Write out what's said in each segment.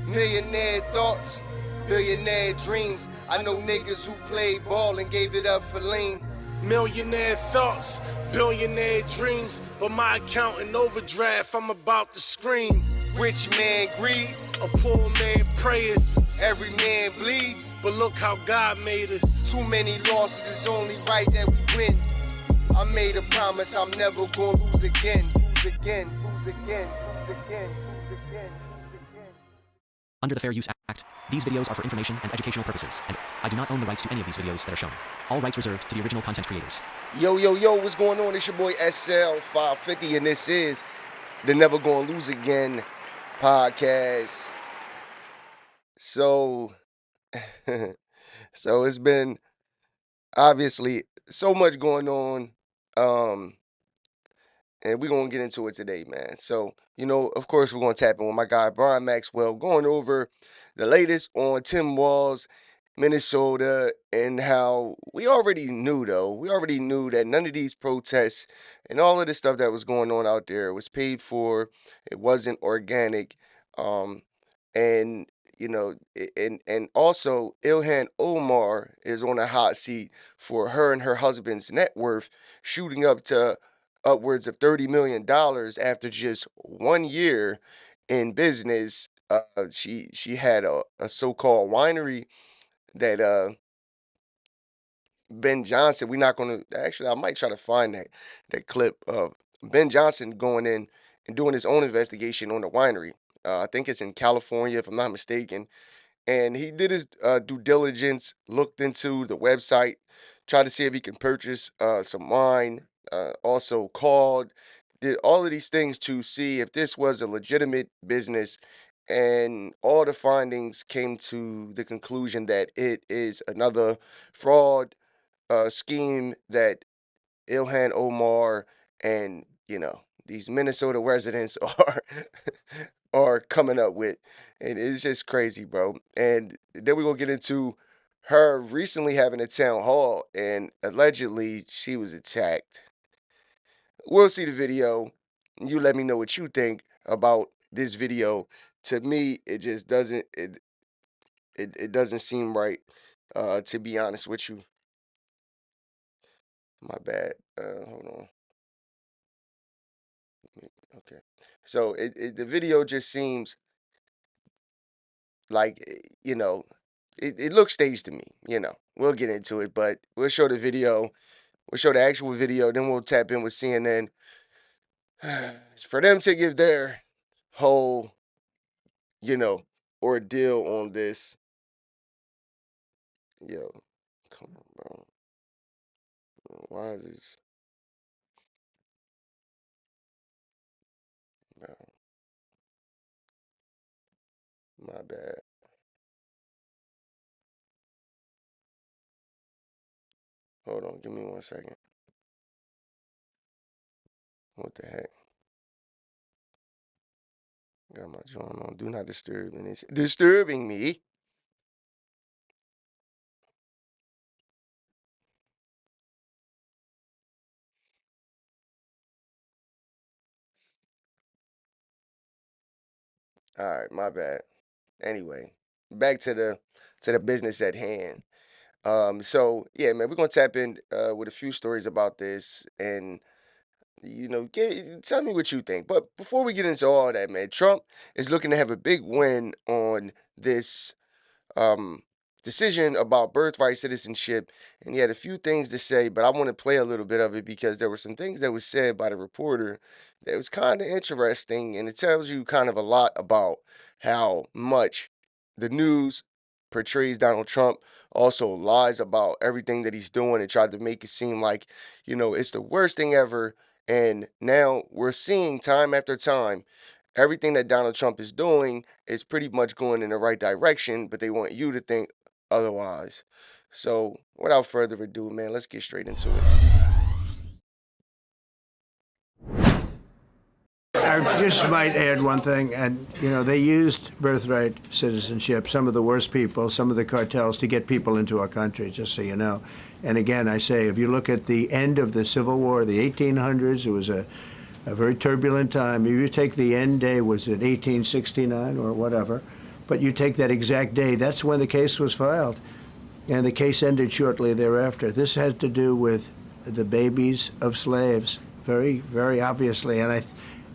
Millionaire thoughts, billionaire dreams. I know niggas who played ball and gave it up for lean. Millionaire thoughts, billionaire dreams, but my account in overdraft, I'm about to scream. Rich man greed, A poor man prayers, every man bleeds. but look how God made us. Too many losses, it's only right that we win. I made a promise I'm never gonna lose again. Lose again, lose again, lose again, lose again, lose again. Under the Fair Use Act, these videos are for information and educational purposes, and I do not own the rights to any of these videos that are shown. All rights reserved to the original content creators. Yo, what's going on? It's your boy SL550, and this is the Never Gonna Lose Again podcast. So it's been obviously so much going on, and we're going to get into it today, man. So, of course, we're going to tap in with my guy, Brian Maxwell, going over the latest on Tim Walz, Minnesota, and how we already knew that none of these protests and all of the stuff that was going on out there was paid for. It wasn't organic. And also Ilhan Omar is on a hot seat for her and her husband's net worth shooting up to upwards of $30 million after just 1 year in business. She had a so-called winery that Ben Johnson, we're not going to, actually, I might try to find that clip of Ben Johnson going in and doing his own investigation on the winery. I think it's in California, if I'm not mistaken. And he did his due diligence, looked into the website, tried to see if he can purchase some wine, also called, did all of these things to see if this was a legitimate business. And all the findings came to the conclusion that it is another fraud scheme that Ilhan Omar and, these Minnesota residents are coming up with. And it's just crazy, bro. And then we're going to get into her recently having a town hall, and allegedly she was attacked. We'll see the video. You let me know what you think about this video. To me, it just doesn't it doesn't seem right, to be honest with you. My bad. Hold on. Okay. So the video just seems like, it looks staged to me, We'll get into it, but we'll show the video. We'll show the actual video, then we'll tap in with CNN for them to give their whole, ordeal on this. Yo, come on, bro. Why is this? Bro, my bad. Hold on, give me 1 second. What the heck? Got my joint on. Do not disturb, and it's disturbing me. All right, my bad. Anyway, back to the business at hand. So yeah, man, we're gonna tap in with a few stories about this, and tell me what you think. But before we get into all that, man, Trump is looking to have a big win on this um, decision about birthright citizenship, and he had a few things to say, but I want to play a little bit of it because there were some things that was said by the reporter that was kind of interesting, and it tells you kind of a lot about how much the news portrays Donald Trump, also lies about everything that he's doing and tried to make it seem like, it's the worst thing ever. And now we're seeing time after time everything that Donald Trump is doing is pretty much going in the right direction, but they want you to think otherwise. So, without further ado, man, let's get straight into it. I just might add one thing, and they used birthright citizenship, some of the worst people, some of the cartels, to get people into our country, just so you know. And again, I say, if you look at the end of the Civil War, the 1800s, it was a very turbulent time. If you take the end day, was it 1869 or whatever, but you take that exact day, that's when the case was filed. And the case ended shortly thereafter. This had to do with the babies of slaves, very, very obviously. And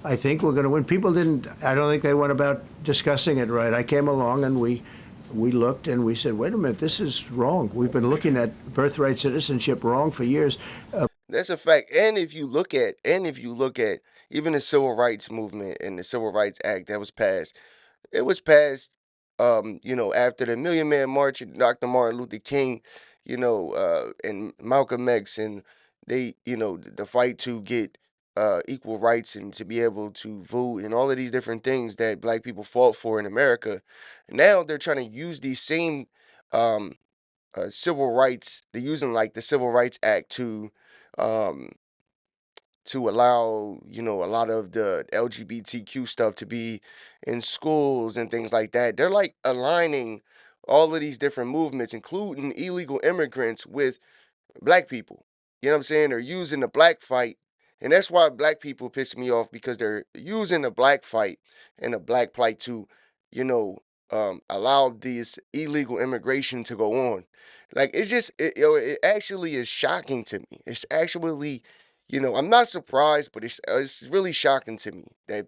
I think we're going to win. People didn't, I don't think they went about discussing it right. I came along and we looked and we said, wait a minute, this is wrong. We've been looking at birthright citizenship wrong for years. That's a fact. And if you look at even the civil rights movement and the Civil Rights Act that was passed, it was passed, after the Million Man March and Dr. Martin Luther King, and Malcolm X, and they, the fight to get equal rights and to be able to vote and all of these different things that black people fought for in America. Now they're trying to use these same um, civil rights. They're using like the Civil Rights Act um, to allow, a lot of the LGBTQ stuff to be in schools and things like that. They're like aligning all of these different movements, including illegal immigrants, with black people. You know what I'm saying? They're using the black fight. And that's why black people piss me off, because they're using the black fight and the black plight to, you know, allow this illegal immigration to go on. Like, it's just, it actually is shocking to me. It's actually, I'm not surprised, but it's really shocking to me that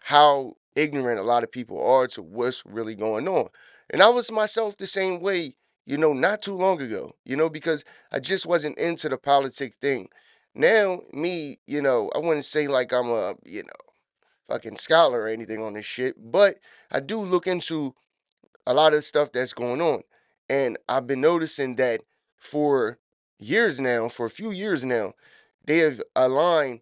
how ignorant a lot of people are to what's really going on. And I was myself the same way, not too long ago, because I just wasn't into the politic thing. Now, me, I wouldn't say like I'm a, fucking scholar or anything on this shit, but I do look into a lot of stuff that's going on. And I've been noticing that for for a few years now, they have aligned,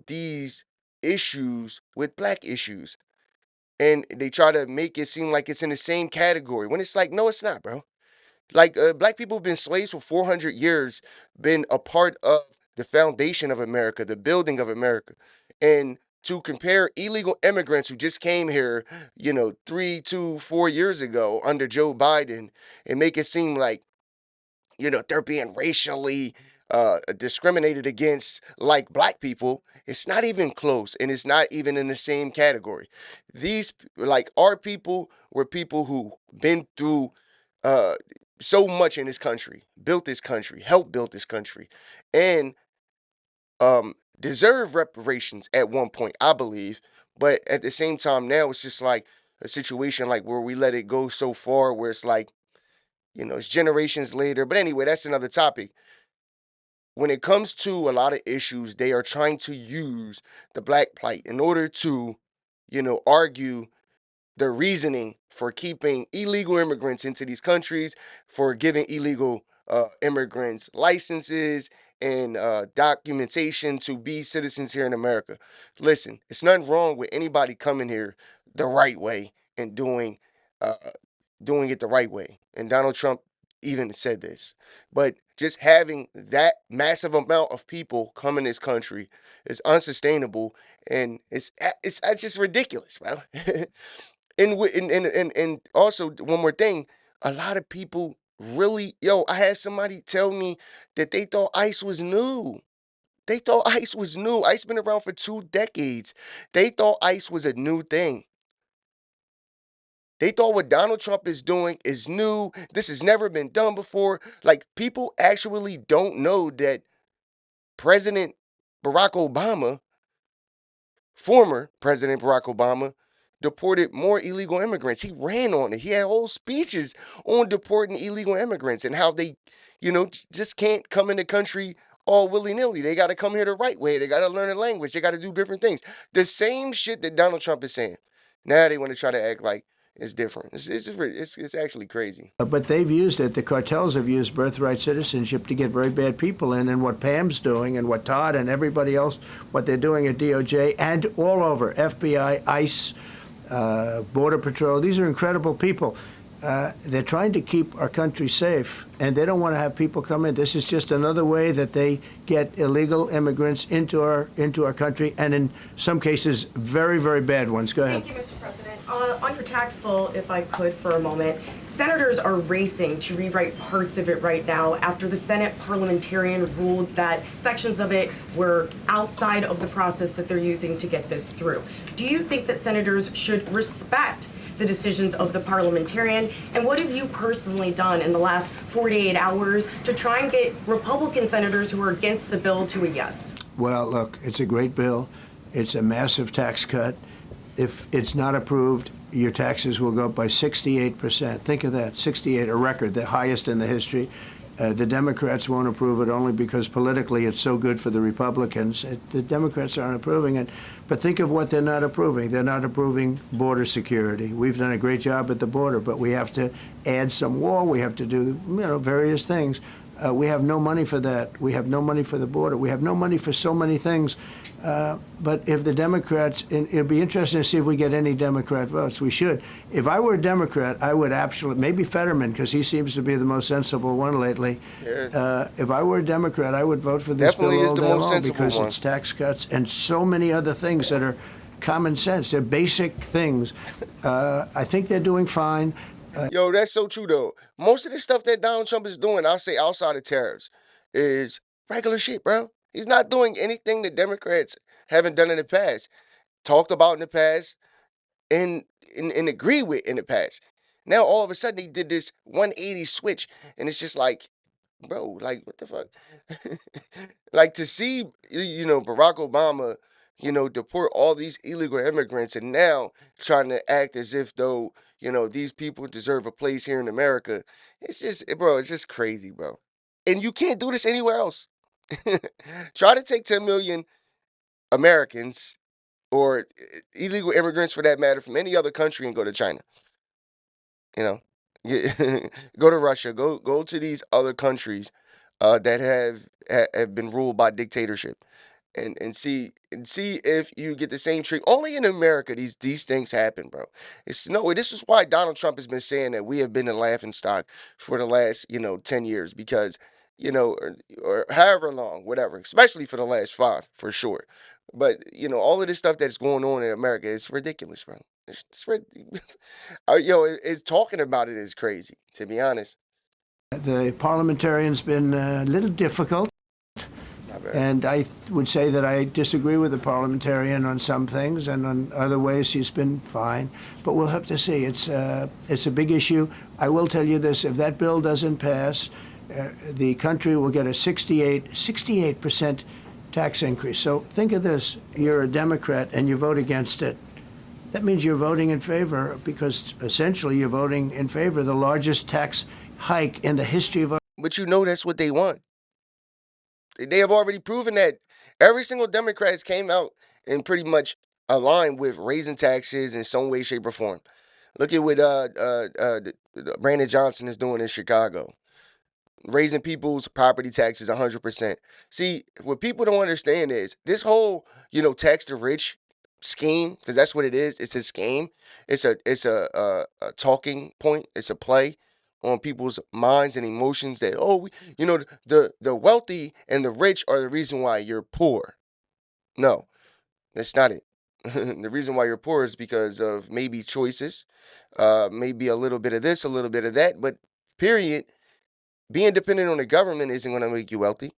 these issues with black issues. And they try to make it seem like it's in the same category when it's like, no, it's not, bro. Like, black people have been slaves for 400 years, been a part of the foundation of America, the building of America. And to compare illegal immigrants who just came here, 3 to 4 years ago under Joe Biden, and make it seem like, they're being racially discriminated against like black people. It's not even close, and it's not even in the same category. These, like, our people were people who been through uh, so much in this country, built this country, helped build this country, and deserve reparations at one point, I believe. But at the same time, now it's just like a situation like where we let it go so far where it's like, it's generations later. But anyway, that's another topic. When it comes to a lot of issues, they are trying to use the black plight in order to, argue the reasoning for keeping illegal immigrants into these countries, for giving illegal immigrants licenses and documentation to be citizens here in America. Listen, it's nothing wrong with anybody coming here the right way and uh, doing it the right way. And Donald Trump even said this. But just having that massive amount of people come in this country is unsustainable, and it's just ridiculous, bro. And also, one more thing, a lot of people really, I had somebody tell me that they thought ICE was new. They thought ICE was new. ICE been around for 2 decades. They thought ICE was a new thing. They thought what Donald Trump is doing is new. This has never been done before. Like, people actually don't know that President Barack Obama, former President Barack Obama, deported more illegal immigrants. He ran on it. He had whole speeches on deporting illegal immigrants and how they, just can't come in the country all willy-nilly. They got to come here the right way. They got to learn a language. They got to do different things. The same shit that Donald Trump is saying. Now they want to try to act like it's different. It's actually crazy. But they've used it. The cartels have used birthright citizenship to get very bad people in. And what Pam's doing and what Todd and everybody else, what they're doing at DOJ and all over, FBI, ICE, Border Patrol, these are incredible people. They're trying to keep our country safe, and they don't want to have people come in. This is just another way that they get illegal immigrants into our country, and in some cases, very, very bad ones. Go ahead. Thank you, Mr. President. On your tax bill, if I could for a moment, senators are racing to rewrite parts of it right now after the Senate parliamentarian ruled that sections of it were outside of the process that they're using to get this through. Do you think that senators should respect the decisions of the parliamentarian? And what have you personally done in the last 48 hours to try and get Republican senators who are against the bill to a yes? Well, look, it's a great bill. It's a massive tax cut. If it's not approved, your taxes will go up by 68%. Think of that, 68, a record, the highest in the history. The Democrats won't approve it only because politically it's so good for the Republicans. The Democrats aren't approving it. But think of what they're not approving. They're not approving border security. We've done a great job at the border, but we have to add some wall. We have to do, various things. We have no money for that. We have no money for the border. We have no money for so many things. But if the Democrats, it'd be interesting to see if we get any Democrat votes. We should. If I were a Democrat, I would absolutely, maybe Fetterman, because he seems to be the most sensible one lately. Yeah. If I were a Democrat, I would vote for this Definitely bill all is the day most long sensible because one. it's tax cuts and so many other things that are common sense. They're basic things. I think they're doing fine. Yo, that's so true, though. Most of the stuff that Donald Trump is doing, I'll say outside of tariffs, is regular shit, bro. He's not doing anything that Democrats haven't done in the past, talked about in the past, and agree with in the past. Now, all of a sudden, he did this 180 switch, and it's just like, bro, like, what the fuck? Like, to see, Barack Obama, deport all these illegal immigrants and now trying to act as if though, these people deserve a place here in America. It's just, bro, it's just crazy, bro. And you can't do this anywhere else. Try to take 10 million Americans or illegal immigrants for that matter from any other country and go to China. Go to Russia, go to these other countries that have been ruled by dictatorship. And see if you get the same treat. Only in America these things happen, bro. This is why Donald Trump has been saying that we have been a laughing stock for the last 10 years because or however long, whatever, especially for the last 5 for sure. But all of this stuff that's going on in America is ridiculous, bro. It's talking about it is crazy, to be honest. The parliamentarian's been a little difficult. And I would say that I disagree with the parliamentarian on some things, and on other ways he's been fine. But we'll have to see. It's a big issue. I will tell you this: if that bill doesn't pass, the country will get a 68% tax increase. So think of this: you're a Democrat and you vote against it. That means you're voting in favor because essentially you're voting in favor of the largest tax hike in the history of our. But that's what they want. They have already proven that every single Democrat has came out and pretty much aligned with raising taxes in some way, shape, or form. Look at what Brandon Johnson is doing in Chicago, raising people's property taxes 100%. See, what people don't understand is this whole tax the rich scheme, because that's what it is. It's a scheme. It's a talking point. It's a play on people's minds and emotions that, the wealthy and the rich are the reason why you're poor. No, that's not it. The reason why you're poor is because of maybe choices, maybe a little bit of this, a little bit of that, but period, being dependent on the government isn't going to make you wealthy.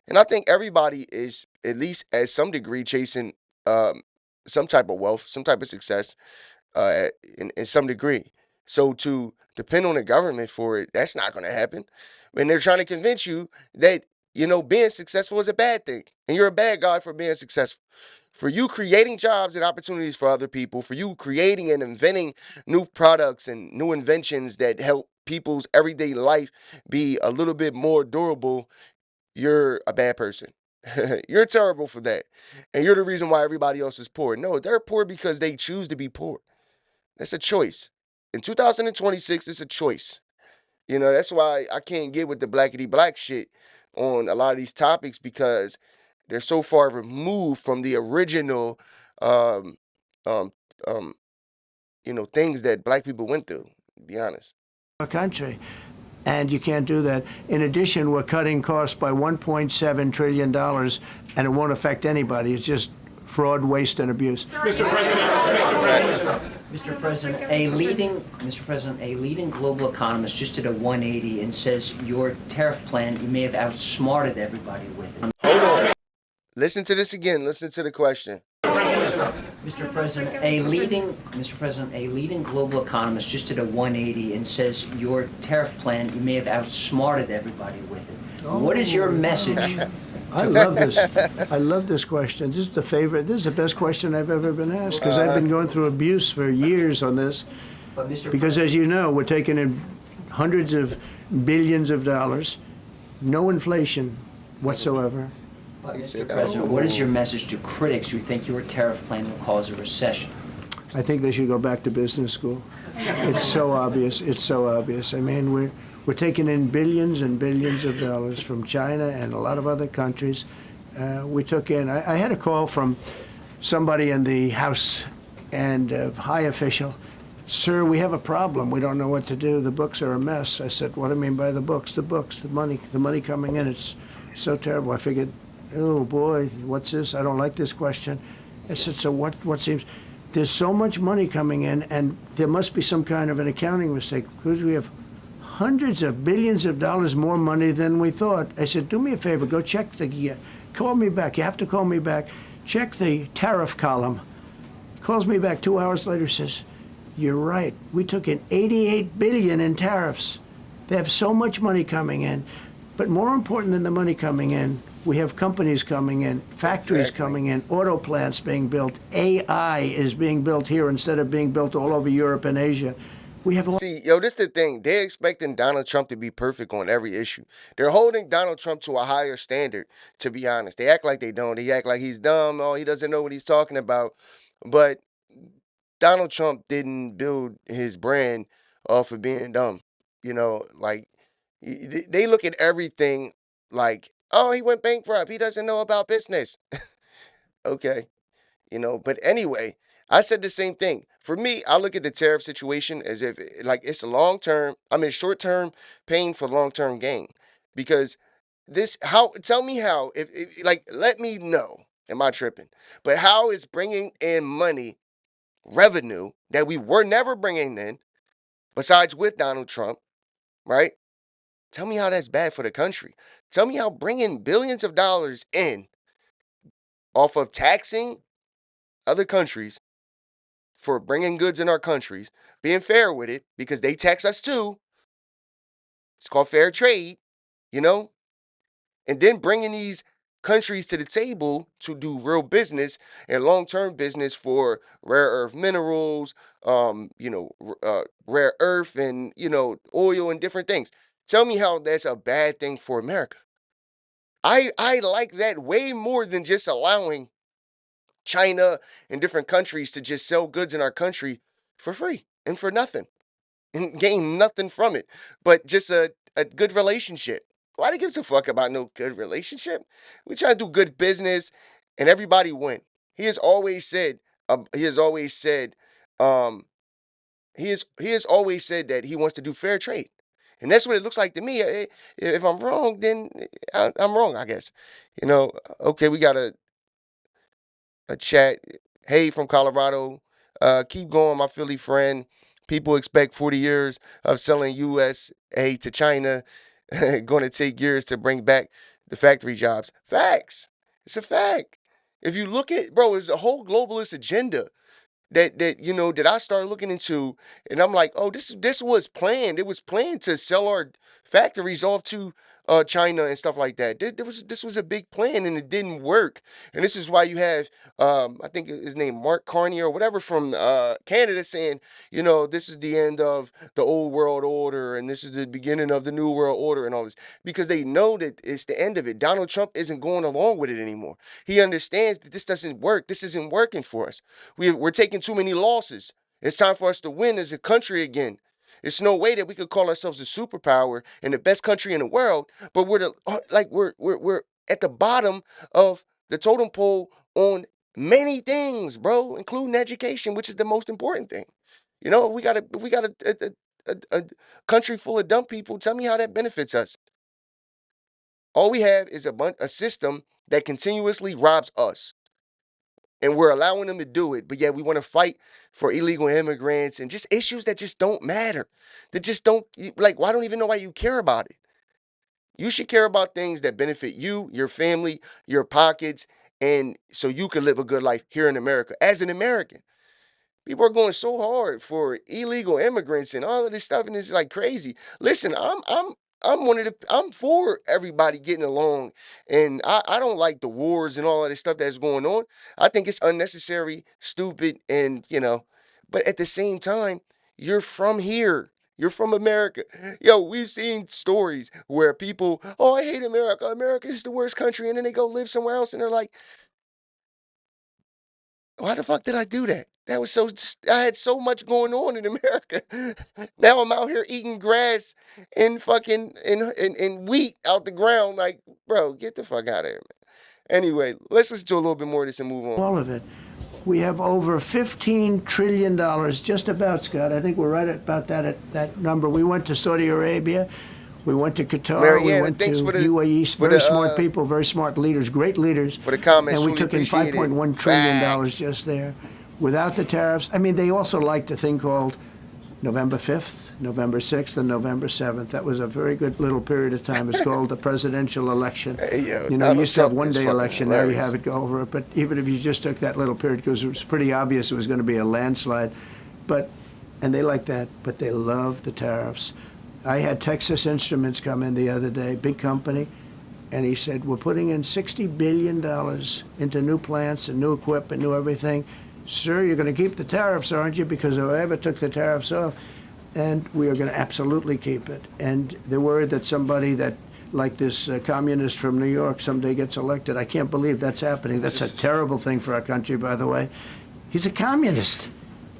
And I think everybody is, at least at some degree, chasing some type of wealth, some type of success in some degree. So to depend on the government for it, that's not going to happen. And they're trying to convince you that, being successful is a bad thing. And you're a bad guy for being successful. For you creating jobs and opportunities for other people, for you creating and inventing new products and new inventions that help people's everyday life be a little bit more durable, you're a bad person. You're terrible for that. And you're the reason why everybody else is poor. No, they're poor because they choose to be poor. That's a choice. In 2026, it's a choice. That's why I can't get with the blackity black shit on a lot of these topics because they're so far removed from the original, things that black people went through, to be honest. Our country. And you can't do that. In addition, we're cutting costs by $1.7 trillion, and it won't affect anybody. It's just fraud, waste, and abuse. Mr. President, a leading global economist just did a 180 and says your tariff plan, you may have outsmarted everybody with it. Hold on. Listen to this again. Listen to the question. Mr. President, a leading global economist just did a 180 and says your tariff plan, you may have outsmarted everybody with it. What is your message? I love this. I love this question. This is the favorite. This is the best question I've ever been asked because I've been going through abuse for years on this. But Mr. Because as you know, we're taking in hundreds of billions of dollars, no inflation whatsoever. But He Mr. said, President, what is "Oh." your message to critics who think your tariff plan will cause a recession? I think they should go back to business school. It's so obvious. It's so obvious. I mean, we're taking in billions and billions of dollars from China and a lot of other countries. We took in. I had a call from somebody in the House and a high official. Sir, we have a problem. We don't know what to do. The books are a mess. I said, what do you mean by the books? The books, the money coming in. It's so terrible. I figured, oh boy, what's this? I don't like this question. I said, so what seems, there's so much money coming in and there must be some kind of an accounting mistake because we have hundreds of billions of dollars more money than we thought. I said, do me a favor, go check call me back. You have to call me back. Check the tariff column. He calls me back 2 hours later, says, you're right. We took in 88 billion in tariffs. They have so much money coming in. But more important than the money coming in, we have companies coming in, factories coming in, auto plants being built. AI is being built here instead of being built all over Europe and Asia. We have See, yo, this the thing. They're expecting Donald Trump to be perfect on every issue. They're holding Donald Trump to a higher standard, to be honest. They act like they don't. They act like he's dumb. Oh, he doesn't know what he's talking about. But Donald Trump didn't build his brand off of being dumb. Like they look at everything like, oh, he went bankrupt. He doesn't know about business. Okay. But anyway, I said the same thing. For me, I look at the tariff situation as if like it's a long term, I mean short term pain for long term gain. Because this how tell me how if like let me know. Am I tripping? But how is bringing in money revenue that we were never bringing in besides with Donald Trump, right? Tell me how that's bad for the country. Tell me how bringing billions of dollars in off of taxing other countries for bringing goods in our countries, being fair with it because they tax us too. It's called fair trade, you know? And then bringing these countries to the table to do real business and long-term business for rare earth minerals, rare earth and, oil and different things. Tell me how that's a bad thing for America. I like that way more than just allowing China and different countries to just sell goods in our country for free and for nothing and gain nothing from it, but just a good relationship. Why do gives a fuck about no good relationship? We try to do good business and everybody win. He has always said, he has always said, um, he has always said that he wants to do fair trade. And that's what it looks like to me. If I'm wrong, then I'm wrong, I guess. Okay, we got a chat. Hey, from Colorado. Keep going, my Philly friend. People expect 40 years of selling USA to China. Going to take years to bring back the factory jobs. Facts. It's a fact. If you look at, bro, it's a whole globalist agenda that I started looking into, and I'm like, oh, this was planned. It was planned to sell our factories off to China and stuff like that. This was a big plan, and it didn't work. And this is why you have I think his name Mark Carney or whatever from Canada saying, this is the end of the old world order, and this is the beginning of the new world order, and all this because they know that it's the end of it. Donald Trump isn't going along with it anymore. He understands that this doesn't work. This isn't working for us. We're taking too many losses. It's time for us to win as a country again. It's no way that we could call ourselves a superpower and the best country in the world, but we're at the bottom of the totem pole on many things, bro, including education, which is the most important thing. We got a country full of dumb people. Tell me how that benefits us. All we have is a system that continuously robs us, and we're allowing them to do it, but yet we want to fight for illegal immigrants and just issues that just don't matter. That just don't like. Why don't even know why you care about it? You should care about things that benefit you, your family, your pockets, and so you can live a good life here in America as an American. People are going so hard for illegal immigrants and all of this stuff, and it's like crazy. Listen, I'm for everybody getting along, and I don't like the wars and all of this stuff that's going on. I think it's unnecessary, stupid, and but at the same time, you're from here. You're from America. Yo, we've seen stories where people, oh, I hate America. America is the worst country. And then they go live somewhere else and they're like, why the fuck did I do that? That was so. I had so much going on in America. Now I'm out here eating grass and fucking and wheat out the ground. Like, bro, get the fuck out of here, man. Anyway, let's listen to a little bit more of this and move on. All of it. We have over $15 trillion, just about, Scott. I think we're right at about that number. We went to Saudi Arabia. We went to Qatar. We Mariana, went to thanks for the UAE. for Very the smart people, very smart leaders, great leaders. for the comments. And we Truly took in appreciate it. $5.1 trillion Facts. just there without the tariffs. I mean, they also liked a thing called November 5th, November 6th, and November 7th. That was a very good little period of time. It's called the presidential election. Hey, yo, You Donald used to have Trump is one-day fucking election. Now you hilarious. have it go over it. But even if you just took that little period, because it was pretty obvious it was going to be a landslide. And they like that, but they love the tariffs. I had Texas Instruments come in the other day, big company, and he said, we're putting in $60 billion into new plants and new equipment, new everything. Sir, you're going to keep the tariffs, aren't you? Because if I ever took the tariffs off, and we are going to absolutely keep it. And they're worried that somebody that, like this communist from New York, someday gets elected. I can't believe that's happening. That's a terrible thing for our country, by the way. He's a communist.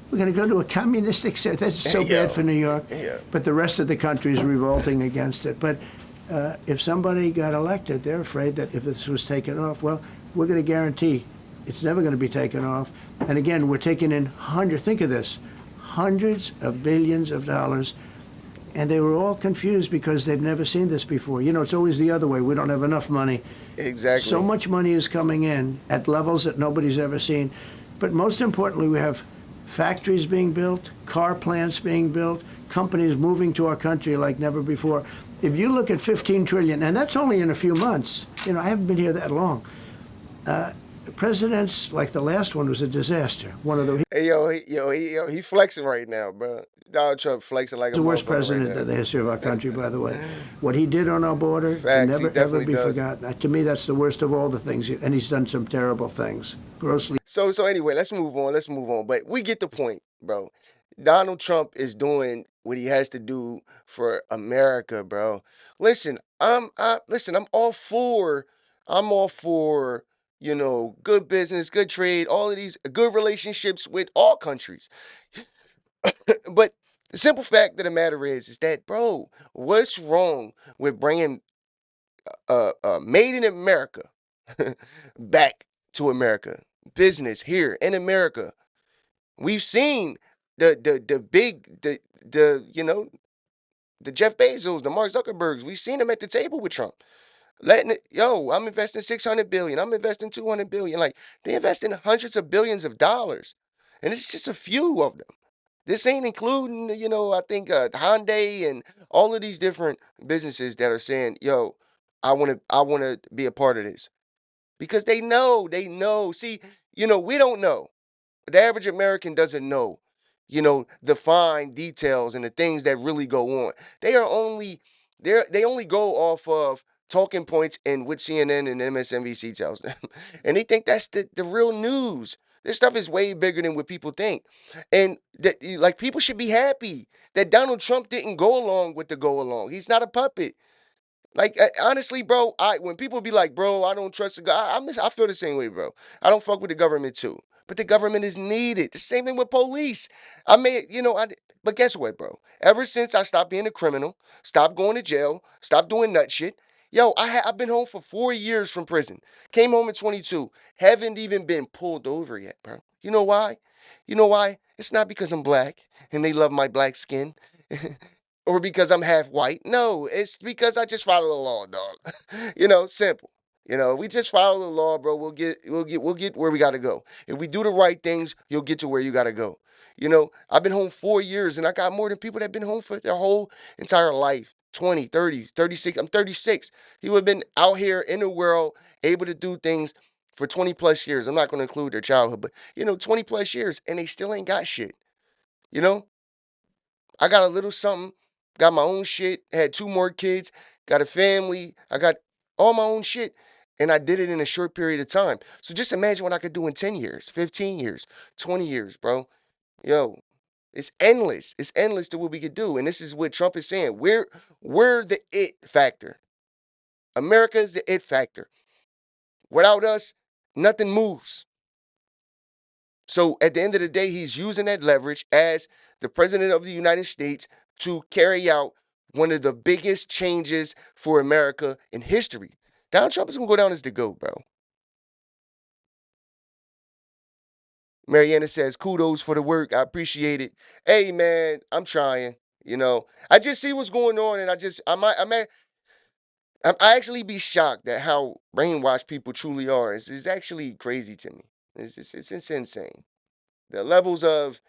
We're going to go to a communistic state. That's so bad for New York. Yeah. But the rest of the country is revolting against it. But if somebody got elected, they're afraid that if this was taken off, well, we're going to guarantee it's never going to be taken off. And again, we're taking in think of this, hundreds of billions of dollars. And they were all confused because they've never seen this before. It's always the other way. We don't have enough money. Exactly. So much money is coming in at levels that nobody's ever seen. But most importantly, we have factories being built, car plants being built, companies moving to our country like never before. If you look at 15 trillion, and that's only in a few months, I haven't been here that long. Presidents like the last one was a disaster. One of the Hey, he flexing right now, bro. Donald Trump flexing like a the worst motherfucker president right in now. the history of our country, by the way. What he did on our border will Facts, he never, ever definitely be does. forgotten. To me, that's the worst of all the things. And he's done some terrible things, grossly. So anyway, let's move on. Let's move on. But we get the point, bro. Donald Trump is doing what he has to do for America, bro. Listen, I'm all for good business, good trade, all of these good relationships with all countries. But the simple fact of the matter is that, bro, what's wrong with bringing made in America back to America? Business here in America. We've seen the big the Jeff Bezos, the Mark Zuckerbergs. We've seen them at the table with Trump. Letting it, I'm investing 600 billion. I'm investing 200 billion. Like they invest in hundreds of billions of dollars, and it's just a few of them. This ain't including, I think Hyundai and all of these different businesses that are saying, I want to be a part of this because they know. See, we don't know. The average American doesn't know, the fine details and the things that really go on. They are only they only go off of talking points and what CNN and MSNBC tells them. And they think that's the real news. This stuff is way bigger than what people think. And like people should be happy that Donald Trump didn't go along with the go along. He's not a puppet. Like honestly, bro, when people be like, bro, I don't trust the government, I feel the same way, bro. I don't fuck with the government too, but the government is needed. The same thing with police. I may, but guess what, bro? Ever since I stopped being a criminal, stopped going to jail, stopped doing nut shit, I've been home for 4 years from prison. Came home at 22. Haven't even been pulled over yet, bro. You know why? You know why? It's not because I'm black and they love my black skin. Or because I'm half white. No, it's because I just follow the law, dog. Simple. We just follow the law, bro. We'll get where we gotta go. If we do the right things, you'll get to where you gotta go. I've been home 4 years and I got more than people that have been home for their whole entire life. 20, 30, 36. I'm 36. He would have been out here in the world, able to do things for 20 plus years. I'm not going to include their childhood, but 20 plus years, and they still ain't got shit. You know, I got a little something, got my own shit, had two more kids, got a family, I got all my own shit, and I did it in a short period of time. So just imagine what I could do in 10 years, 15 years, 20 years, bro. Yo, it's endless. It's endless to what we could do. And this is what Trump is saying. We're the it factor. America is the it factor. Without us, nothing moves. So at the end of the day, he's using that leverage as the president of the United States to carry out one of the biggest changes for America in history. Donald Trump is going to go down as the GOAT, bro. Mariana says, kudos for the work. I appreciate it. Hey, man, I'm trying. I just see what's going on, and I actually be shocked at how brainwashed people truly are. It's actually crazy to me. It's insane. The levels of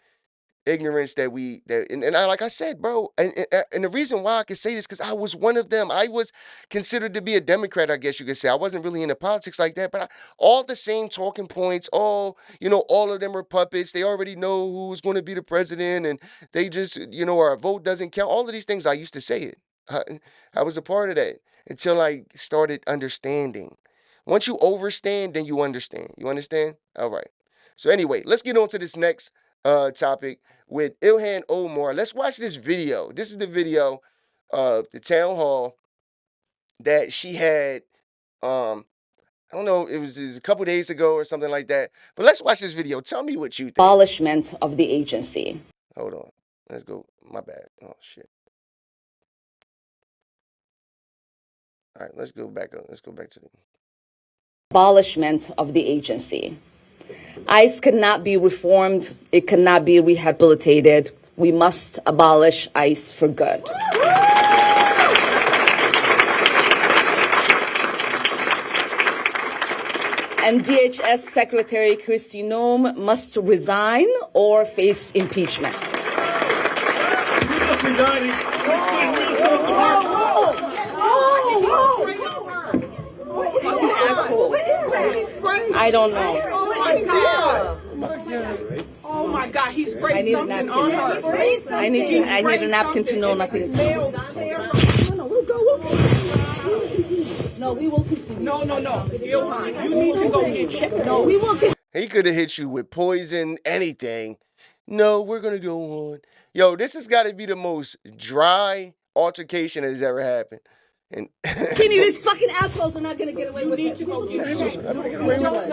ignorance and I, like I said, bro, and the reason why I can say this, because I was one of them. I was considered to be a Democrat, I guess you could say. I wasn't really into politics like that, but all the same talking points, all of them are puppets. They already know who's going to be the president, and they just, our vote doesn't count. All of these things, I used to say it. I was a part of that until I started understanding. Once you overstand, then you understand. You understand? All right. So anyway, let's get on to this next topic with Ilhan Omar. Let's watch this video. This is the video of the town hall that she had. I don't know, it was a couple days ago or something like that. But let's watch this video. Tell me what you think. Abolishment of the agency. Hold on. Let's go. My bad. Oh shit. All right, let's go back up. Let's go back to the Abolishment of the agency. ICE cannot be reformed. It cannot be rehabilitated. We must abolish ICE for good. And DHS Secretary Kristi Noem must resign or face impeachment. Fucking asshole. I don't know. Oh my God, he sprayed something on her. I need a napkin to know nothing. No, we will continue. No. Ilhan, you need to go get checked. No, we will continue. He could have hit you with poison, anything. No, we're going to go on. Yo, this has got to be the most dry altercation that has ever happened. And Continue, these fucking assholes are not going to get away with it. I'm going to get away with it.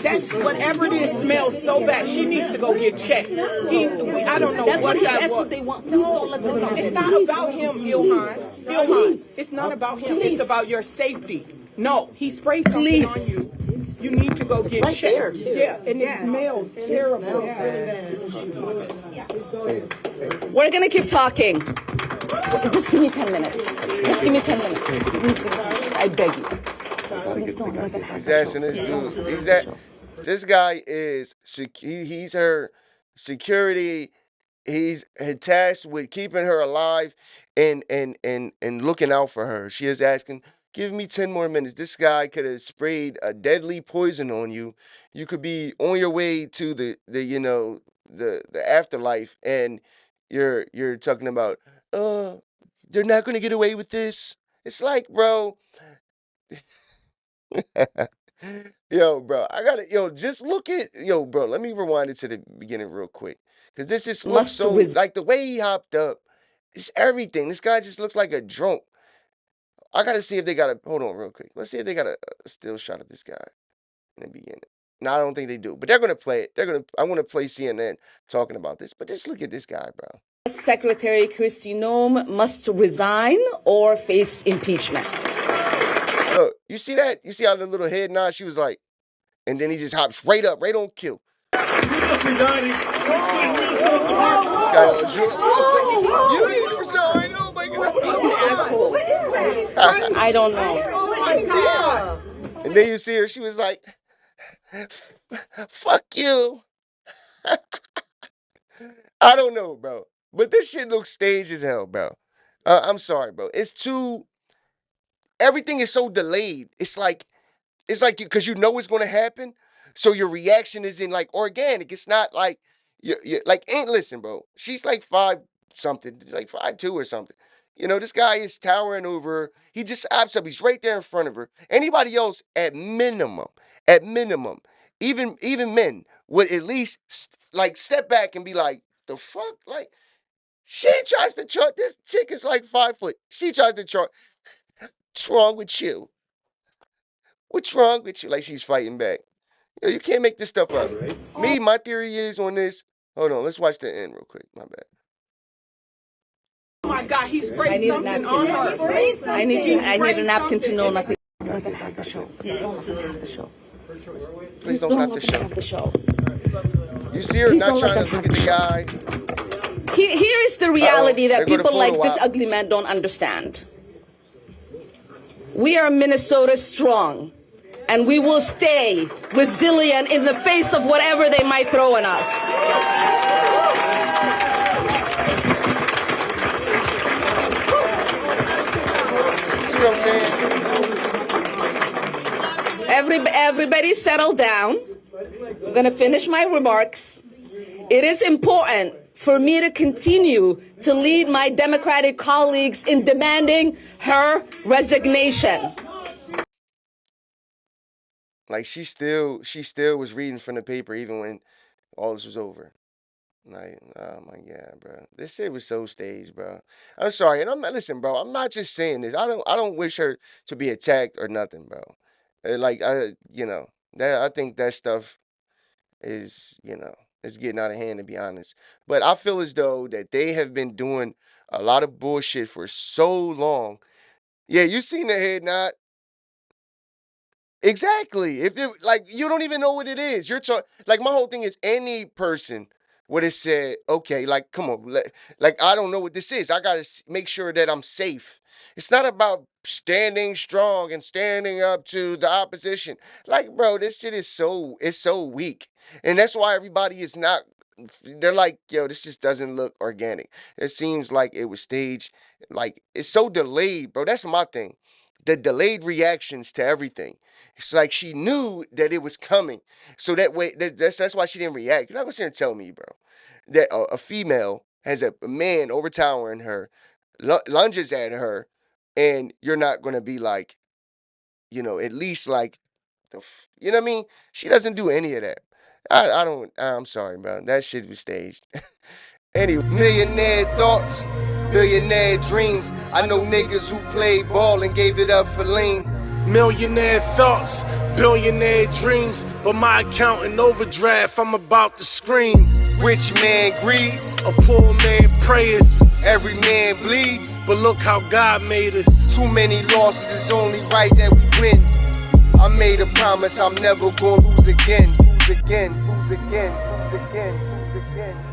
That's whatever it is smells so bad. She needs to go get checked. I don't know That's what that That's was. what they want. Please don't let them know. It's not about him, Ilhan. Ilhan, it's not about him. It's about your safety. No, he sprayed something on you. You need to go get checked. Yeah, and it smells terrible. We're going to keep talking. Just give me 10 minutes. Just give me 10 minutes. I beg you. He's asking this dude. This guy is, he's her security. He's tasked with keeping her alive and looking out for her. She is asking, give me 10 more minutes. This guy could have sprayed a deadly poison on you. You could be on your way to the afterlife, and you're talking about, they're not gonna get away with this. It's like, bro. Yo, bro, just look at, bro, let me rewind it to the beginning real quick. Because this just looks so, like the way he hopped up, it's everything. This guy just looks like a drunk. I got to see if they got hold on real quick. Let's see if they got a still shot of this guy in the beginning. No, I don't think they do, but they're going to play it. I want to play CNN talking about this, but just look at this guy, bro. Secretary Kristi Noem must resign or face impeachment. Look, you see that? You see how the little head nod? She was like, and then he just hops right up, right on cue. This guy, you need to resign. Oh my God. I don't know. And then you see her, she was like, fuck you. I don't know, bro. But this shit looks staged as hell, bro. I'm sorry, bro. It's too. Everything is so delayed. It's like because you know it's going to happen, so your reaction isn't like organic. It's not like you like ain't listen, bro. She's like five something, like 5'2" or something. You know, this guy is towering over her. He just abs up. He's right there in front of her. Anybody else, at minimum, even men would at least like step back and be like, the fuck, like. She tries to chart. This chick is like 5 foot. She tries to chart. What's wrong with you? What's wrong with you? Like she's fighting back. Yo, you can't make this stuff up. Me, my theory is on this. Hold on, let's watch the end real quick. My bad. Oh my God, he sprayed something on her. I need a napkin to know nothing. Please don't have the show. Please don't have the show. Please don't stop the show. You see her Please not don't let trying to them look at the guy. Here is the reality that There go the people like photo this op. ugly man don't understand. We are Minnesota strong, and we will stay resilient in the face of whatever they might throw at us. See what I'm saying? Everybody settle down. I'm going to finish my remarks. It is important for me to continue to lead my Democratic colleagues in demanding her resignation. Like she still was reading from the paper even when all this was over. Like, oh my God, bro. This shit was so staged, bro. I'm sorry. And I'm not listen, bro, I'm not just saying this. I don't wish her to be attacked or nothing, bro. Like you know, that I think that stuff is, it's getting out of hand to be honest. But I feel as though that they have been doing a lot of bullshit for so long. Yeah, you seen the head nod. Exactly. If it like you don't even know what it is. You're talking like my whole thing is any person would have said, okay, like come on, like I don't know what this is. I gotta make sure that I'm safe. It's not about standing strong and standing up to the opposition. Like, bro, this shit is so weak, and that's why everybody is not. They're like, yo, this just doesn't look organic. It seems like it was staged. Like it's so delayed, bro. That's my thing. The delayed reactions to everything. It's like she knew that it was coming. So that way, that's why she didn't react. You're not gonna sit here and tell me, bro, that a female has a man overtowering her, lunges at her, and you're not gonna be like, at least like, you know what I mean? She doesn't do any of that. I don't. I'm sorry, bro. That shit was staged. Anyway, millionaire thoughts, billionaire dreams. I know niggas who played ball and gave it up for lean. Millionaire thoughts, billionaire dreams, but my account in overdraft, I'm about to scream. Rich man greed, A poor man prayers, every man bleeds. but look how God made us. Too many losses, it's only right that we win. I made a promise I'm never gonna lose again. Lose again, lose again, lose again, lose again.